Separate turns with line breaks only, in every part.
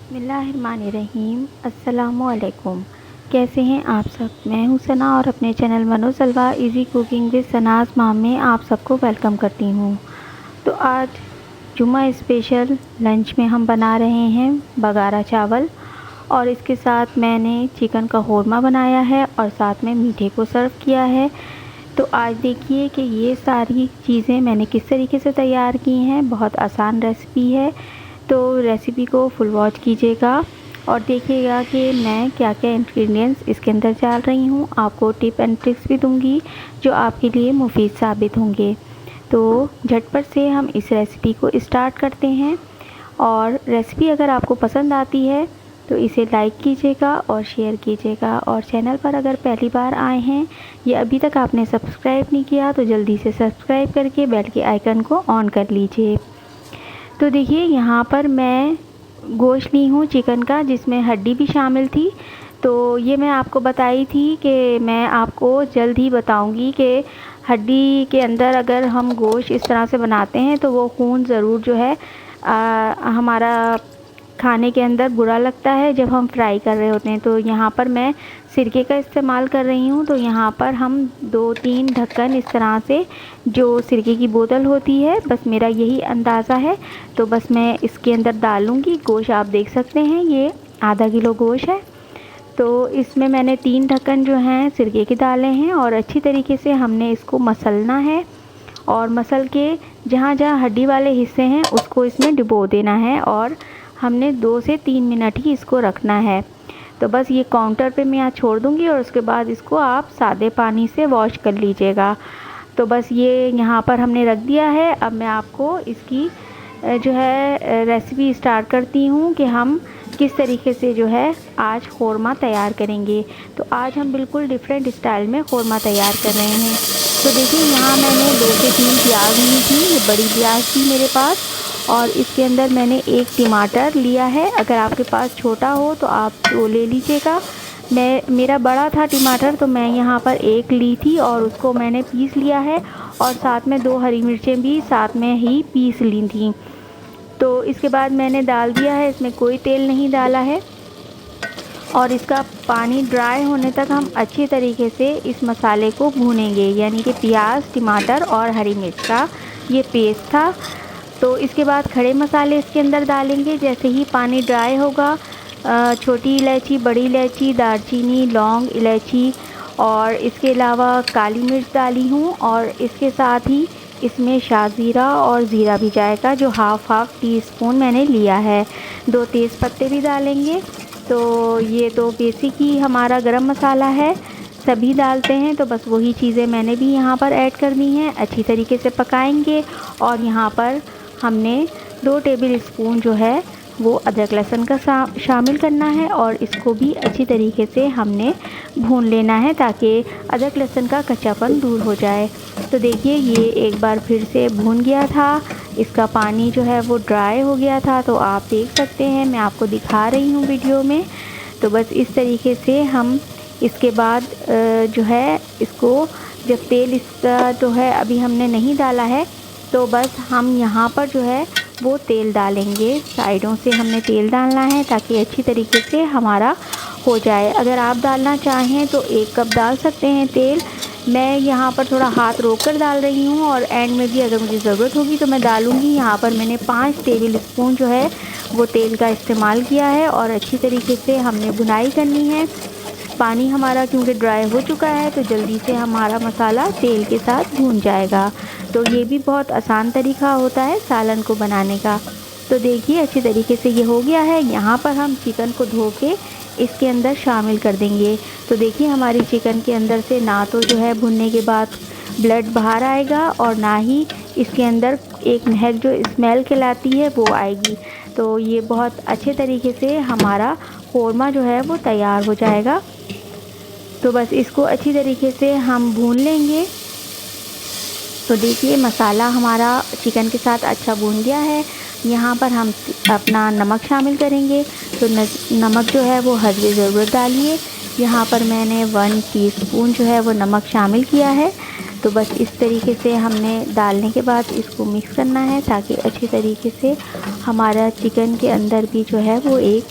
बिस्मिल्लाहिर्रहमानिर्रहीम। अस्सलामुअलैकुम। कैसे हैं आप सब? मैं हूं सना और अपने चैनल मनोसलवा इजी कुकिंग विद सनाज़ माम में आप सबको वेलकम करती हूं। तो आज जुम्मा स्पेशल लंच में हम बना रहे हैं बगारा चावल और इसके साथ मैंने चिकन का कौरमा बनाया है और साथ में मीठे को सर्व किया है। तो आज देखिए कि ये सारी चीज़ें मैंने किस तरीके से तैयार की हैं। बहुत आसान रेसिपी है, तो रेसिपी को फुल वॉच कीजिएगा और देखिएगा कि मैं क्या क्या इंग्रेडिएंट्स इसके अंदर डाल रही हूँ। आपको टिप एंड ट्रिक्स भी दूंगी जो आपके लिए मुफीद साबित होंगे। तो झटपट से हम इस रेसिपी को स्टार्ट करते हैं। और रेसिपी अगर आपको पसंद आती है तो इसे लाइक कीजिएगा और शेयर कीजिएगा, और चैनल पर अगर पहली बार आए हैं या अभी तक आपने सब्सक्राइब नहीं किया तो जल्दी से सब्सक्राइब करके बेल के आइकन को ऑन कर लीजिए। तो देखिए यहाँ पर मैं गोश्त ली हूँ चिकन का, जिसमें हड्डी भी शामिल थी। तो ये मैं आपको बताई थी कि मैं आपको जल्द ही बताऊंगी कि हड्डी के अंदर अगर हम गोश्त इस तरह से बनाते हैं तो वो खून ज़रूर जो है हमारा खाने के अंदर बुरा लगता है जब हम फ्राई कर रहे होते हैं। तो यहाँ पर मैं सिरके का इस्तेमाल कर रही हूँ। तो यहाँ पर हम 2-3 ढक्कन इस तरह से, जो सिरके की बोतल होती है, बस मेरा यही अंदाज़ा है, तो बस मैं इसके अंदर डालूँगी। गोश्त आप देख सकते हैं ये आधा किलो गोश्त है। तो इसमें मैंने 3 ढक्कन जो हैं सिरके के डाले हैं और अच्छी तरीके से हमने इसको मसलना है। और मसल के जहाँ जहाँ हड्डी वाले हिस्से हैं उसको इसमें डुबो देना है और हमने 2 से 3 मिनट ही इसको रखना है। तो बस ये काउंटर पे मैं यहाँ छोड़ दूँगी और उसके बाद इसको आप सादे पानी से वॉश कर लीजिएगा। तो बस ये यहाँ पर हमने रख दिया है। अब मैं आपको इसकी जो है रेसिपी स्टार्ट करती हूँ कि हम किस तरीके से जो है आज कौरमा तैयार करेंगे। तो आज हम बिल्कुल डिफरेंट स्टाइल में कौरमा तैयार कर रहे हैं। तो देखिए यहाँ मैंने 2 से 3 प्याज ली थी, ये बड़ी प्याज थी मेरे पास, और इसके अंदर मैंने 1 टमाटर लिया है। अगर आपके पास छोटा हो तो आप वो ले लीजिएगा। मेरा बड़ा था टमाटर, तो मैं यहाँ पर 1 ली थी और उसको मैंने पीस लिया है, और साथ में 2 हरी मिर्चें भी साथ में ही पीस ली थी। तो इसके बाद मैंने डाल दिया है, इसमें कोई तेल नहीं डाला है, और इसका पानी ड्राई होने तक हम अच्छी तरीके से इस मसाले को भूनेंगे। यानी कि प्याज, टमाटर और हरी मिर्च का ये पेस्ट था। तो इसके बाद खड़े मसाले इसके अंदर डालेंगे। जैसे ही पानी ड्राई होगा, छोटी इलायची, बड़ी इलायची, दालचीनी, लौंग, इलायची और इसके अलावा काली मिर्च डाली हूँ, और इसके साथ ही इसमें शाज़ीरा और ज़ीरा भी जाएगा, जो हाफ़ टी स्पून मैंने लिया है। 2 तेज़ पत्ते भी डालेंगे। तो ये तो बेसिक ही हमारा गरम मसाला है, सभी डालते हैं। तो बस वही चीज़ें मैंने भी यहाँ पर ऐड कर दी हैं। अच्छी तरीके से पकाएंगे, और यहाँ पर हमने 2 टेबल स्पून जो है वो अदरक लहसुन का शामिल करना है, और इसको भी अच्छी तरीके से हमने भून लेना है ताकि अदरक लहसुन का कच्चापन दूर हो जाए। तो देखिए ये एक बार फिर से भून गया था, इसका पानी जो है वो ड्राई हो गया था। तो आप देख सकते हैं, मैं आपको दिखा रही हूँ वीडियो में। तो बस इस तरीके से हम इसके बाद जो है इसको, जब तेल इसका जो है अभी हमने नहीं डाला है, तो बस हम यहाँ पर जो है वो तेल डालेंगे। साइडों से हमने तेल डालना है ताकि अच्छी तरीके से हमारा हो जाए। अगर आप डालना चाहें तो 1 कप डाल सकते हैं तेल। मैं यहाँ पर थोड़ा हाथ रोक कर डाल रही हूँ, और एंड में भी अगर मुझे ज़रूरत होगी तो मैं डालूँगी। यहाँ पर मैंने 5 टेबल स्पून जो है वो तेल का इस्तेमाल किया है, और अच्छी तरीके से हमने भुनाई करनी है। पानी हमारा क्योंकि ड्राई हो चुका है तो जल्दी से हमारा मसाला तेल के साथ भून जाएगा। तो ये भी बहुत आसान तरीका होता है सालन को बनाने का। तो देखिए अच्छी तरीके से ये हो गया है। यहाँ पर हम चिकन को धो के इसके अंदर शामिल कर देंगे। तो देखिए हमारी चिकन के अंदर से ना तो जो है भुनने के बाद ब्लड बाहर आएगा, और ना ही इसके अंदर एक महक जो स्मेल कहलाती है वो आएगी। तो ये बहुत अच्छे तरीके से हमारा कौरमा जो है वो तैयार हो जाएगा। तो बस इसको अच्छी तरीके से हम भून लेंगे। तो देखिए मसाला हमारा चिकन के साथ अच्छा भून गया है। यहाँ पर हम अपना नमक शामिल करेंगे। तो नमक जो है वो हस्बे ज़रूरत डालिए। यहाँ पर मैंने 1 टीस्पून जो है वो नमक शामिल किया है। तो बस इस तरीके से हमने डालने के बाद इसको मिक्स करना है ताकि अच्छी तरीके से हमारा चिकन के अंदर भी जो है वो एक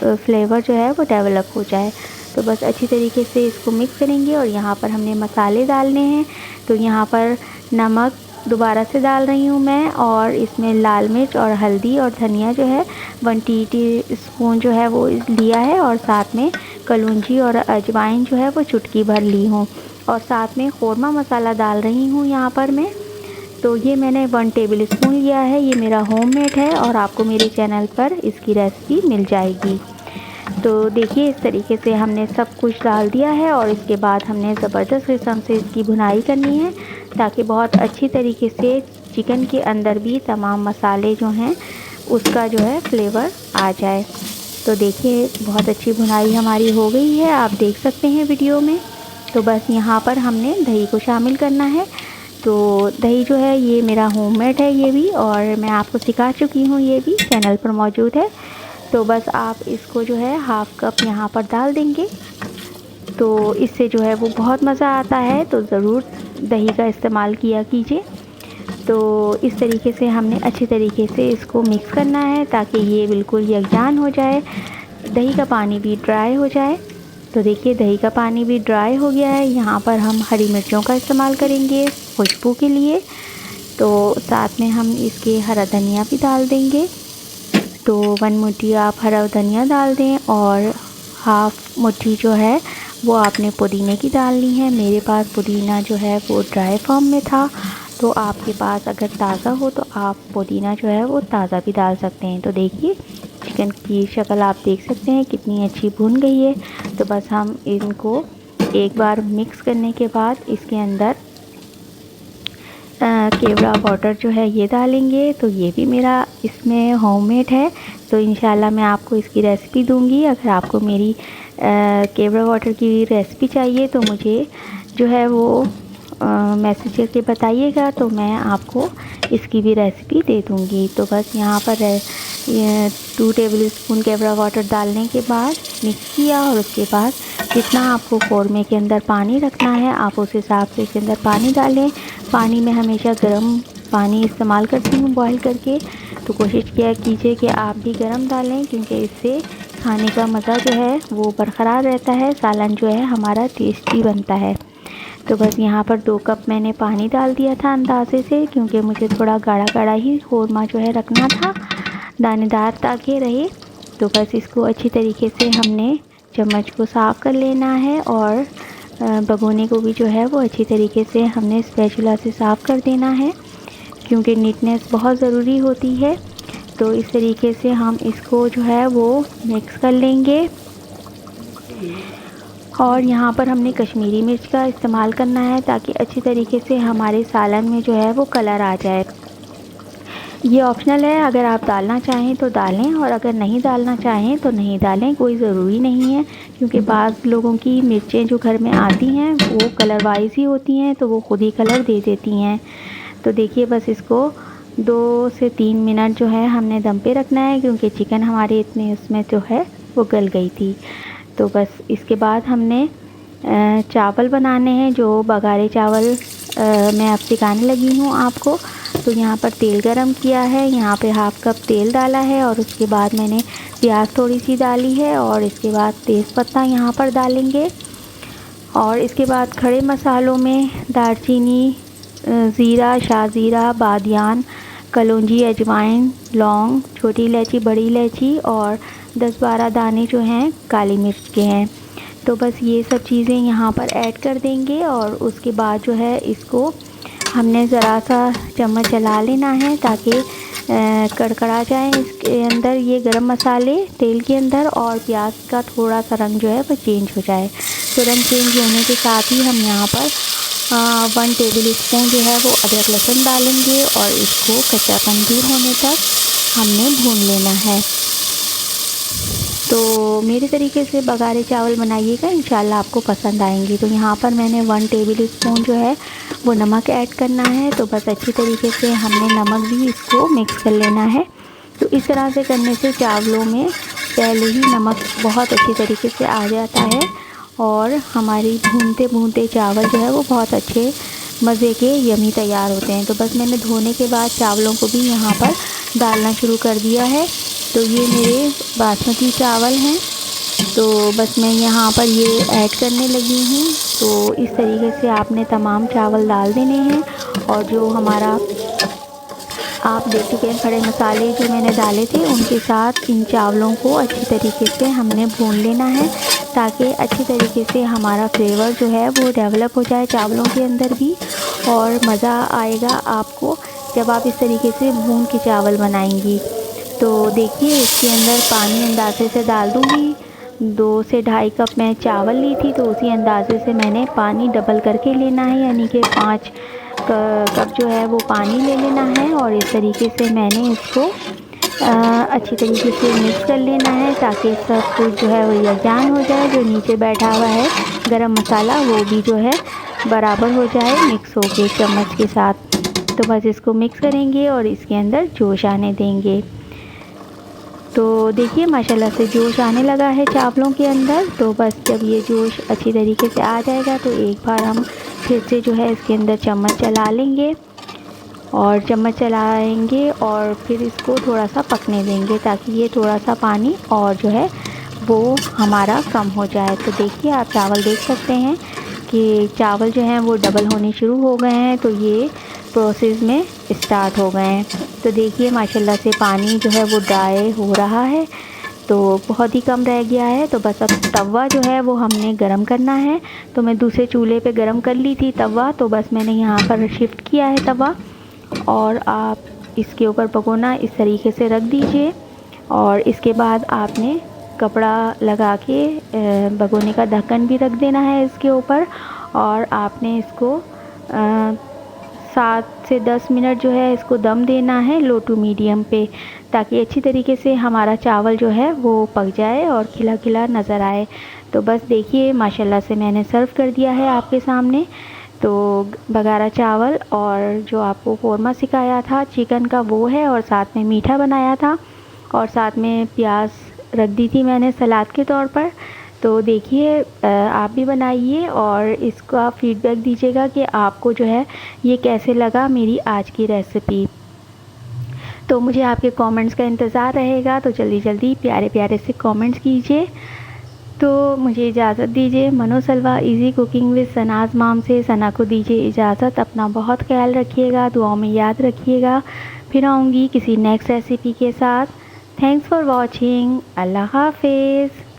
फ्लेवर जो है वो डेवलप हो जाए। तो बस अच्छी तरीके से इसको मिक्स करेंगे। और यहाँ पर हमने मसाले डालने हैं। तो यहाँ पर नमक दोबारा से डाल रही हूँ मैं, और इसमें लाल मिर्च और हल्दी और धनिया जो है 1 टीस्पून जो है वो लिया है, और साथ में कलौंजी और अजवाइन जो है वो चुटकी भर ली हूँ, और साथ में ख़ोरमा मसाला डाल रही हूँ यहाँ पर मैं। तो ये मैंने 1 टेबल स्पून लिया है, ये मेरा होममेड है और आपको मेरे चैनल पर इसकी रेसिपी मिल जाएगी। तो देखिए इस तरीके से हमने सब कुछ डाल दिया है, और इसके बाद हमने ज़बरदस्त किस्म से इसकी भुनाई करनी है, ताकि बहुत अच्छी तरीके से चिकन के अंदर भी तमाम मसाले जो हैं उसका जो है फ्लेवर आ जाए। तो देखिए बहुत अच्छी भुनाई हमारी हो गई है, आप देख सकते हैं वीडियो में। तो बस यहाँ पर हमने दही को शामिल करना है। तो दही जो है ये मेरा होममेड है ये भी, और मैं आपको सिखा चुकी हूँ, ये भी चैनल पर मौजूद है। तो बस आप इसको जो है हाफ़ कप यहाँ पर डाल देंगे, तो इससे जो है वो बहुत मज़ा आता है। तो ज़रूर दही का इस्तेमाल किया कीजिए। तो इस तरीके से हमने अच्छी तरीके से इसको मिक्स करना है, ताकि ये बिल्कुल यकजान हो जाए, दही का पानी भी ड्राई हो जाए। तो देखिए दही का पानी भी ड्राई हो गया है। यहाँ पर हम हरी मिर्चों का इस्तेमाल करेंगे खुशबू के लिए। तो साथ में हम इसके हरा धनिया भी डाल देंगे। तो 1 मुट्ठी आप हरा धनिया डाल दें, और हाफ़ मुट्ठी जो है वो आपने पुदीने की डालनी है। मेरे पास पुदीना जो है वो ड्राई फॉर्म में था, तो आपके पास अगर ताज़ा हो तो आप पुदीना जो है वो ताज़ा भी डाल सकते हैं। तो देखिए चिकन की शक्ल आप देख सकते हैं कितनी अच्छी भुन गई है। तो बस हम इनको एक बार मिक्स करने के बाद इसके अंदर केवड़ा वाटर जो है ये डालेंगे। तो ये भी मेरा इसमें होममेड है, तो इंशाल्लाह मैं आपको इसकी रेसिपी दूंगी। अगर आपको मेरी केवड़ा वाटर की रेसिपी चाहिए तो मुझे जो है वो मैसेज करके बताइएगा, तो मैं आपको इसकी भी रेसिपी दे दूंगी। तो बस यहाँ पर 2 टेबल स्पून केवड़ा वाटर डालने के बाद मिक्स किया, और उसके बाद जितना आपको क़ोरमे के अंदर पानी रखना है आप उस हिसाब से इसके अंदर पानी डालें। पानी में हमेशा गर्म पानी इस्तेमाल करती हूँ बॉईल करके। तो कोशिश किया कीजिए कि आप भी गर्म डालें, क्योंकि इससे खाने का मज़ा जो है वो बरकरार रहता है, सालन जो है हमारा टेस्टी बनता है। तो बस यहाँ पर 2 कप मैंने पानी डाल दिया था अंदाजे से, क्योंकि मुझे थोड़ा गाढ़ा गाढ़ा ही क़ोरमा जो है रखना था, दानेदार ताकि रहे। तो बस इसको अच्छी तरीके से हमने चम्मच को साफ़ कर लेना है, और भगोने को भी जो है वो अच्छी तरीके से हमने स्पैचुला से साफ़ कर देना है, क्योंकि नीटनेस बहुत ज़रूरी होती है। तो इस तरीके से हम इसको जो है वो मिक्स कर लेंगे। और यहाँ पर हमने कश्मीरी मिर्च का इस्तेमाल करना है, ताकि अच्छी तरीके से हमारे सालन में जो है वो कलर आ जाए। ये ऑप्शनल है, अगर आप डालना चाहें तो डालें, और अगर नहीं डालना चाहें तो नहीं डालें, कोई ज़रूरी नहीं है। क्योंकि बाज़ लोगों की मिर्चें जो घर में आती हैं वो कलर वाइज ही होती हैं, तो वो ख़ुद ही कलर दे देती हैं। तो देखिए बस इसको 2 से 3 मिनट जो है हमने दम पे रखना है, क्योंकि चिकन हमारे इतने उसमें जो है वो गल गई थी। तो बस इसके बाद हमने चावल बनाने हैं, जो बघारे चावल मैं अब सिखाने लगी हूँ आपको। तो यहाँ पर तेल गरम किया है, यहाँ पे हाफ़ कप तेल डाला है, और उसके बाद मैंने प्याज थोड़ी सी डाली है, और इसके बाद तेज़पत्ता यहाँ पर डालेंगे। और इसके बाद खड़े मसालों में दालचीनी, ज़ीरा, शाज़ीरा, बादियान, कलौंजी, अजवाइन, लौंग, छोटी इलायची, बड़ी इलायची, और 10-12 दाने जो हैं काली मिर्च के हैं। तो बस ये सब चीज़ें यहाँ पर ऐड कर देंगे, और उसके बाद जो है इसको हमने ज़रा सा चम्मच चला लेना है, ताकि कड़कड़ा जाए इसके अंदर ये गरम मसाले तेल के अंदर, और प्याज का थोड़ा सा रंग जो है वो चेंज हो जाए। तो रंग चेंज होने के साथ ही हम यहाँ पर 1 टेबल स्पून जो है वो अदरक लहसुन डालेंगे, और इसको कच्चापन दूर होने तक हमने भून लेना है। तो मेरे तरीके से बघारे चावल बनाइएगा, इंशाल्लाह आपको पसंद आएंगे। तो यहाँ पर मैंने 1 टेबल स्पून जो है वो नमक ऐड करना है। तो बस अच्छी तरीके से हमने नमक भी इसको मिक्स कर लेना है। तो इस तरह से करने से चावलों में पहले ही नमक बहुत अच्छी तरीके से आ जाता है, और हमारी भूनते भूनते चावल जो है वो बहुत अच्छे मज़े के यमी तैयार होते हैं। तो बस मैंने धोने के बाद चावलों को भी यहाँ पर डालना शुरू कर दिया है। तो ये मेरे बासमती चावल हैं, तो बस मैं यहाँ पर ये ऐड करने लगी हूँ। तो इस तरीके से आपने तमाम चावल डाल देने हैं। और जो हमारा आप देख चुके हैं खड़े मसाले जो मैंने डाले थे, उनके साथ इन चावलों को अच्छी तरीके से हमने भून लेना है, ताकि अच्छी तरीके से हमारा फ्लेवर जो है वो डेवलप हो जाए चावलों के अंदर भी। और मज़ा आएगा आपको जब आप इस तरीके से भून के चावल बनाएंगी। तो देखिए इसके अंदर पानी अंदाजे से डाल दूँगी। 2 से ढाई कप मैं चावल ली थी, तो उसी अंदाजे से मैंने पानी डबल करके लेना है, यानी कि 5 कप जो है वो पानी ले लेना है। और इस तरीके से मैंने इसको अच्छी तरीके से मिक्स कर लेना है, ताकि सब कुछ जो है वो यकजान हो जाए। जो नीचे बैठा हुआ है गरम मसाला वो भी जो है बराबर हो जाए मिक्स होके चम्मच के साथ। तो बस इसको मिक्स करेंगे और इसके अंदर जोश आने देंगे। तो देखिए माशाल्लाह से जोश आने लगा है चावलों के अंदर। तो बस जब ये जोश अच्छी तरीके से आ जाएगा तो एक बार हम फिर से जो है इसके अंदर चम्मच चला लेंगे, और चम्मच चलाएंगे और फिर इसको थोड़ा सा पकने देंगे, ताकि ये थोड़ा सा पानी और जो है वो हमारा कम हो जाए। तो देखिए आप चावल देख सकते हैं कि चावल जो हैं वो डबल होने शुरू हो गए हैं, तो ये प्रोसेस में स्टार्ट हो गए हैं। तो देखिए माशाल्लाह से पानी जो है वो ड्राई हो रहा है, तो बहुत ही कम रह गया है। तो बस अब तवा जो है वो हमने गरम करना है। तो मैं दूसरे चूल्हे पे गरम कर ली थी तवा, तो बस मैंने यहाँ पर शिफ्ट किया है तवा। और आप इसके ऊपर भगोना इस तरीके से रख दीजिए, और इसके बाद आपने कपड़ा लगा के भगोने का ढक्कन भी रख देना है इसके ऊपर। और आपने इसको 7 से 10 मिनट जो है इसको दम देना है लो टू मीडियम पे, ताकि अच्छी तरीके से हमारा चावल जो है वो पक जाए और खिला खिला नज़र आए। तो बस देखिए माशाल्लाह से मैंने सर्व कर दिया है आपके सामने। तो बघारा चावल और जो आपको क़ोरमा सिखाया था चिकन का वो है, और साथ में मीठा बनाया था, और साथ में प्याज रख दी थी मैंने सलाद के तौर पर। तो देखिए आप भी बनाइए और इसका फ़ीडबैक दीजिएगा कि आपको जो है ये कैसे लगा मेरी आज की रेसिपी। तो मुझे आपके कमेंट्स का इंतज़ार रहेगा, तो जल्दी जल्दी प्यारे प्यारे से कमेंट्स कीजिए। तो मुझे इजाज़त दीजिए। मनो सलवा इजी कुकिंग विद सनाज़ माम से सना को दीजिए इजाज़त। अपना बहुत ख्याल रखिएगा, दुआओं में याद रखिएगा। फिर आऊँगी किसी नेक्स्ट रेसिपी के साथ। Thanks for watching. अल्लाह हाफिज़।